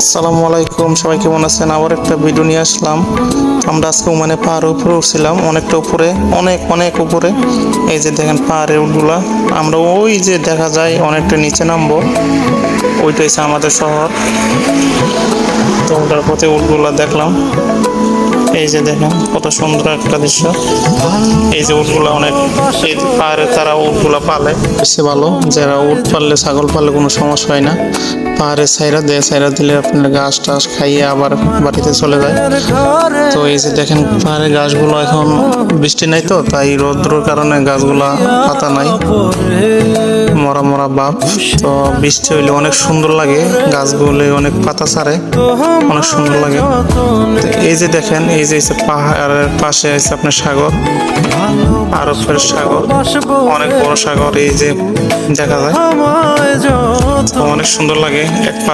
আসসালামু আলাইকুম, সবাই কেমন আছেন? আবার একটা ভিডিও নিয়ে আসলাম। আমরা আজকে ওমানে পাহাড়ের উপরে উঠছিলাম, অনেকটা উপরে, অনেক অনেক উপরে। এই যে দেখেন পাহাড়ের উঠগুলা, আমরা ওই যে দেখা যায় অনেকটা নিচে নামবো, ওইটা হচ্ছে আমাদের শহর। তো ওটার পথে উটগুলা দেখলাম। এই যে দেখেন কত সুন্দর একটা দৃশ্য। এই যে উটগুলা অনেক, এই পাহাড়ে তারা উটগুলা পালে বেশি ভালো। যারা উট পাললে, ছাগল পাললে কোনো সমস্যা হয় না। পাহাড়ে ছাইরা দেয়, ছাইরা দিলে আপনার ঘাস টাস খাইয়ে আবার বাড়িতে চলে যায়। তো এই যে দেখেন পাহাড়ের গাছগুলো এখন বৃষ্টি নাই, তো তাই রৌদ্রের কারণে গাছগুলা পাতা নাই, মরা মরা ভাব। তো বৃষ্টি হইলে অনেক সুন্দর লাগে, গাছগুলো অনেক পাতা ছাড়ে, অনেক সুন্দর লাগে। তো এই যে দেখেন, এই যে পাহাড়ের পাশে আছে আপনার সাগর, আরবের সাগর, অনেক বড় সাগর। এই যে দেখা যায়, তো অনেক সুন্দর লাগে। এক পাশে